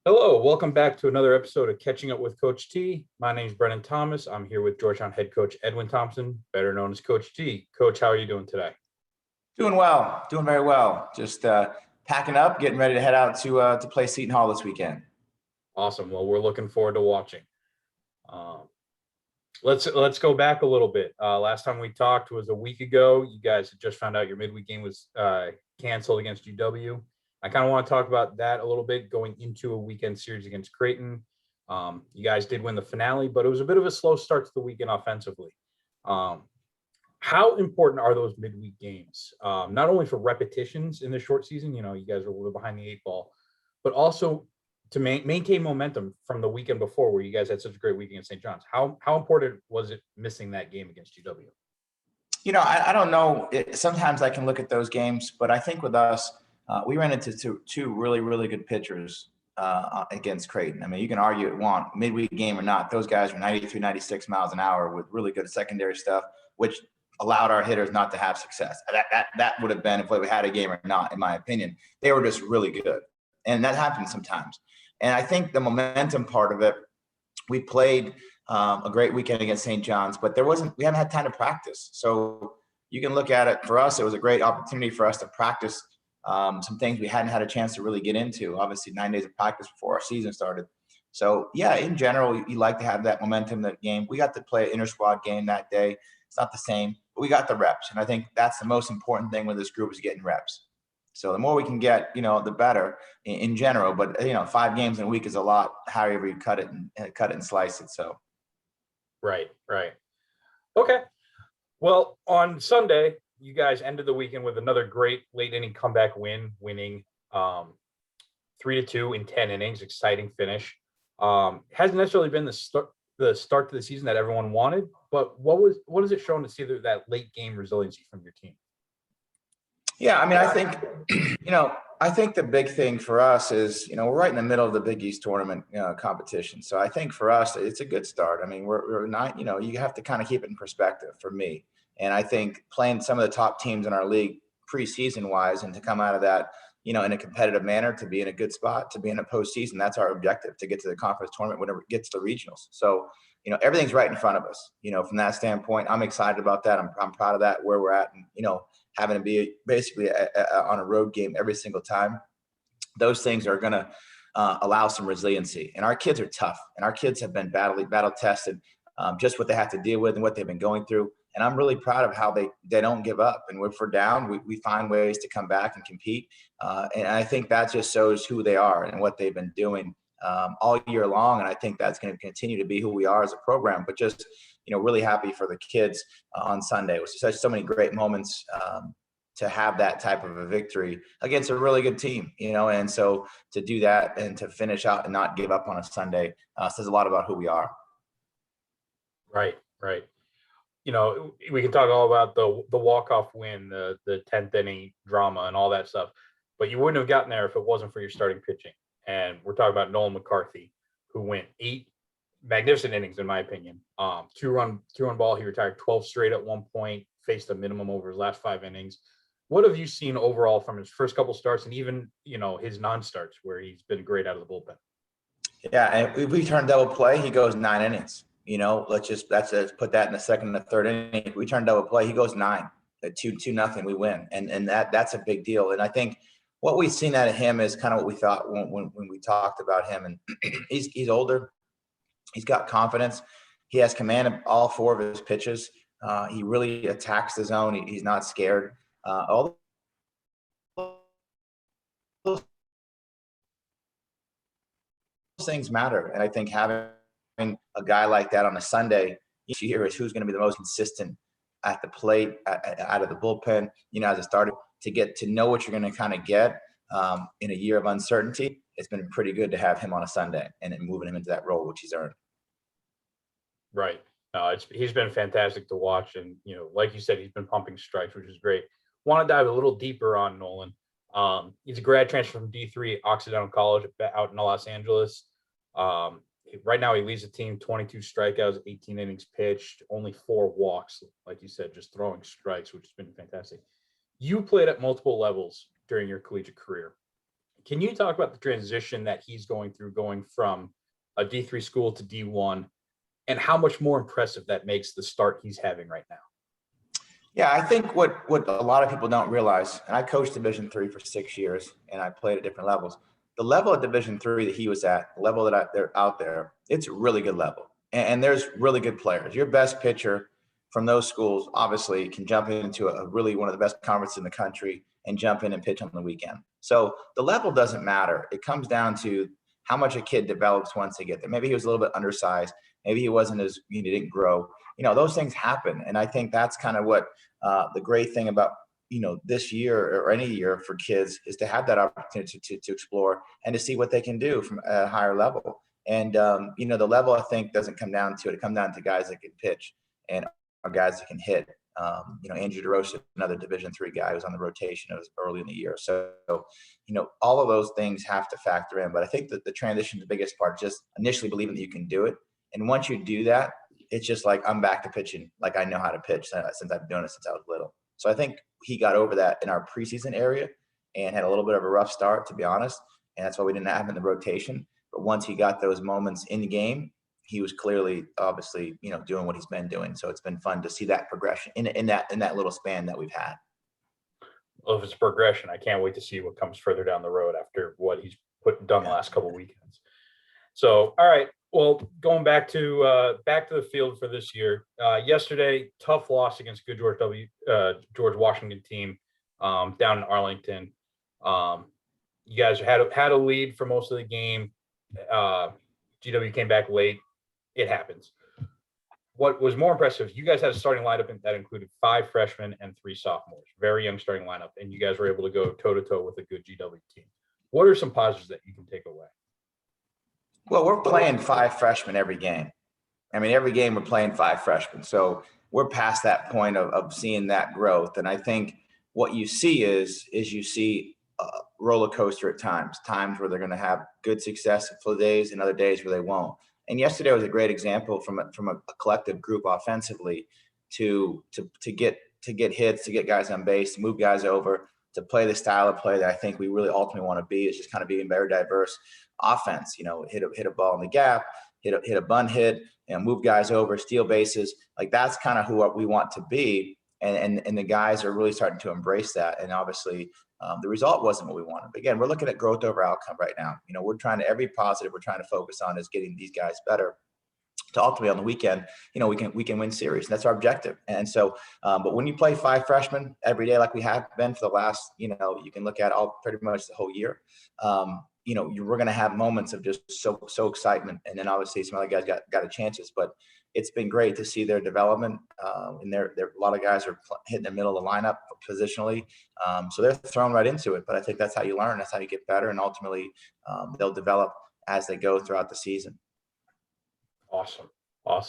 Hello, welcome back to another episode of Catching Up with Coach T. My name is Brennan Thomas. I'm here with Georgetown head coach Edwin Thompson, better known as Coach T. Coach, how are you doing today? Doing well, doing very well. Just packing up, getting ready to head out to play Seton Hall this weekend. Awesome. Well, we're looking forward to watching. Um, let's go back a little bit. Last time we talked was a week ago. You guys had just found out your midweek game was canceled against UW. I kind of want to talk about that a little bit going into a weekend series against Creighton. You guys did win the finale, but it was a bit of a slow start to the weekend offensively. How important are those midweek games? Not only for repetitions in the short season, you guys are a little behind the eight ball, but also to maintain momentum from the weekend before where you guys had such a great week against St. John's. How important was it missing that game against UW? I don't know. Sometimes I can look at those games, but I think with us, we ran into two really, really good pitchers against Creighton. I mean, you can argue it want midweek game or not. Those guys were 93, 96 miles an hour with really good secondary stuff, which allowed our hitters not to have success. That would have been if we had a game or not, in my opinion. They were just really good. And that happens sometimes. And I think the momentum part of it, we played a great weekend against St. John's, but we haven't had time to practice. So you can look at it, for us, it was a great opportunity for us to practice some things we hadn't had a chance to really get into. Obviously, 9 days of practice before our season started. So, yeah, in general, you like to have that momentum, that game. We got to play an inter-squad game that day. It's not the same, but we got the reps. And I think that's the most important thing with this group is getting reps. So the more we can get, the better in general. But, 5 games in a week is a lot, however you cut it and slice it. So. Right. Okay. Well, on Sunday, you guys ended the weekend with another great late inning comeback win, winning 3-2 in 10 innings. Exciting finish. Hasn't necessarily been the start to the season that everyone wanted, but what has it shown to see that late game resiliency from your team? Yeah, I mean, I think the big thing for us is, we're right in the middle of the Big East tournament competition. So I think for us, it's a good start. I mean, we're not, you have to kind of keep it in perspective for me. And I think playing some of the top teams in our league preseason wise and to come out of that, in a competitive manner, to be in a good spot, to be in a postseason, that's our objective, to get to the conference tournament whenever it gets to the regionals. So, everything's right in front of us, from that standpoint. I'm excited about that. I'm proud of that, where we're at. And, having to be basically on a road game every single time, those things are going to allow some resiliency. And our kids are tough, and our kids have been battle tested, just what they have to deal with and what they've been going through. And I'm really proud of how they don't give up. And if we're down, we find ways to come back and compete. And I think that just shows who they are and what they've been doing all year long. And I think that's going to continue to be who we are as a program. But just, really happy for the kids on Sunday. It was so many great moments to have that type of a victory against a really good team, and so to do that and to finish out and not give up on a Sunday says a lot about who we are. Right. We can talk all about the walk-off win, the 10th inning drama and all that stuff, but you wouldn't have gotten there if it wasn't for your starting pitching. And we're talking about Nolan McCarthy, who went 8 magnificent innings, in my opinion. Two-run ball. He retired 12 straight at one point, faced a minimum over his last 5 innings. What have you seen overall from his first couple starts and even, his non-starts where he's been great out of the bullpen? Yeah, and if we turn double play, he goes 9 innings. Let's put that in the second and the third inning. If we turn double play, he goes 9. At 2-0, we win, and that's a big deal. And I think what we've seen out of him is kind of what we thought when we talked about him. And he's older, he's got confidence, he has command of all 4 of his pitches. He really attacks the zone. He's not scared. All those things matter, and I think having a guy like that on a Sunday each year is who's going to be the most consistent at the plate, out of the bullpen, as a starter, to get to know what you're going to kind of get in a year of uncertainty. It's been pretty good to have him on a Sunday and moving him into that role, which he's earned. Right. He's been fantastic to watch. And, like you said, he's been pumping strikes, which is great. Want to dive a little deeper on Nolan. He's a grad transfer from D3 Occidental College out in Los Angeles. Right now, he leads the team 22 strikeouts, 18 innings pitched, only 4 walks. Like you said, just throwing strikes, which has been fantastic. You played at multiple levels during your collegiate career. Can you talk about the transition that he's going through, going from a D3 school to D1, and how much more impressive that makes the start he's having right now? Yeah, I think what a lot of people don't realize, and I coached Division III for 6 years, and I played at different levels. The level of Division III that he was at, the level that they're out there, it's a really good level, and there's really good players. Your best pitcher from those schools obviously can jump into a really one of the best conferences in the country and jump in and pitch on the weekend. So the level doesn't matter. It comes down to how much a kid develops once they get there. Maybe he was a little bit undersized. Maybe he wasn't as he didn't grow. Those things happen, and I think that's kind of what the great thing about this year or any year for kids is to have that opportunity to explore and to see what they can do from a higher level. And the level I think doesn't come down to it. It comes down to guys that can pitch and guys that can hit. Andrew DeRosa, another Division III guy, who was on the rotation. It was early in the year, so all of those things have to factor in. But I think that the transition, the biggest part, just initially believing that you can do it, and once you do that, it's just like I'm back to pitching like I know how to pitch since I've been doing it since I was little. So I think he got over that in our preseason area and had a little bit of a rough start, to be honest, and that's why we didn't have him in the rotation. But once he got those moments in the game, he was clearly, obviously, doing what he's been doing. So it's been fun to see that progression in that little span that we've had. Well, if it's progression, I can't wait to see what comes further down the road after what he's done the last couple of weekends. So, all right. Well, going back to the field for this year. Yesterday, tough loss against good George Washington team down in Arlington. You guys had a lead for most of the game. GW came back late. It happens. What was more impressive, you guys had a starting lineup that included 5 freshmen and 3 sophomores. Very young starting lineup, and you guys were able to go toe-to-toe with a good GW team. What are some positives that you can take away? Well, we're playing 5 freshmen every game. I mean, every game we're playing 5 freshmen. So we're past that point of seeing that growth. And I think what you see is you see a roller coaster at times where they're going to have good success for days and other days where they won't. And yesterday was a great example from a collective group offensively to get hits, to get guys on base, to move guys over, to play the style of play that I think we really ultimately want to be, is just kind of being very diverse offense. Hit a ball in the gap, hit a bunt hit, move guys over, steal bases. Like that's kind of who we want to be. And the guys are really starting to embrace that. And obviously the result wasn't what we wanted. But again, we're looking at growth over outcome right now. We're trying to, every positive we're trying to focus on is getting these guys better to ultimately on the weekend, we can win series. That's our objective. And so, but when you play 5 freshmen every day, like we have been for the last, you can look at all pretty much the whole year, we're going to have moments of just so excitement. And then obviously some other guys got a chances, but it's been great to see their development. And a lot of guys are hitting the middle of the lineup positionally. So they're thrown right into it, but I think that's how you learn. That's how you get better. And ultimately they'll develop as they go throughout the season. Awesome. All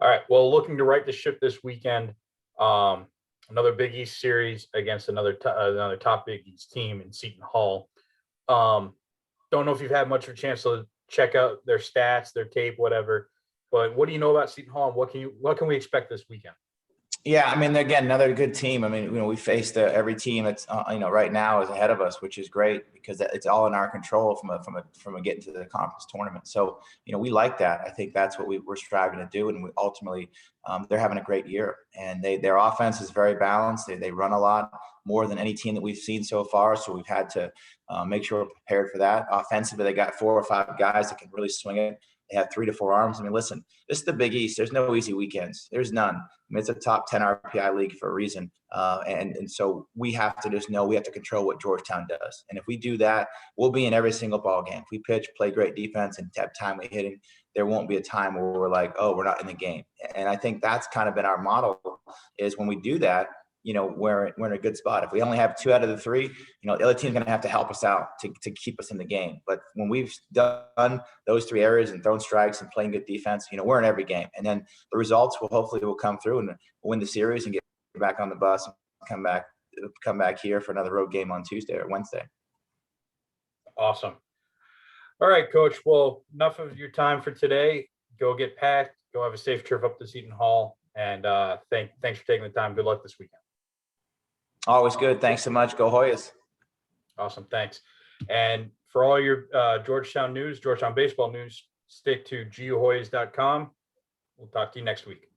right. Well, looking to right the ship this weekend. Another Big East series against another top Big East team in Seton Hall. Don't know if you've had much of a chance to check out their stats, their tape, whatever. But what do you know about Seton Hall? And what can we expect this weekend? Yeah, I mean, again, another good team. I mean, we faced every team that's right now is ahead of us, which is great because it's all in our control from a getting to the conference tournament. So we like that. I think that's what we're striving to do, and we ultimately they're having a great year, and their offense is very balanced. They run a lot more than any team that we've seen so far. So we've had to make sure we're prepared for that. Offensively, they got 4 or 5 guys that can really swing it. They have 3 to 4 arms. I mean, listen, this is the Big East. There's no easy weekends. There's none. I mean, it's a top 10 RPI league for a reason. And so we have to just know we have to control what Georgetown does. And if we do that, we'll be in every single ball game. If we pitch, play great defense, and have timely hitting, there won't be a time where we're like, oh, we're not in the game. And I think that's kind of been our model, is when we do that, we're in a good spot. If we only have 2 out of the 3, the other team's going to have to help us out to keep us in the game. But when we've done those 3 areas and thrown strikes and playing good defense, we're in every game. And then the results will hopefully come through and we'll win the series and get back on the bus and come back here for another road game on Tuesday or Wednesday. Awesome. All right, Coach. Well, enough of your time for today. Go get packed. Go have a safe trip up to Seton Hall. And thanks for taking the time. Good luck this weekend. Always good. Thanks so much. Go Hoyas. Awesome. Thanks. And for all your Georgetown news, Georgetown baseball news, stick to gohoys.com. We'll talk to you next week.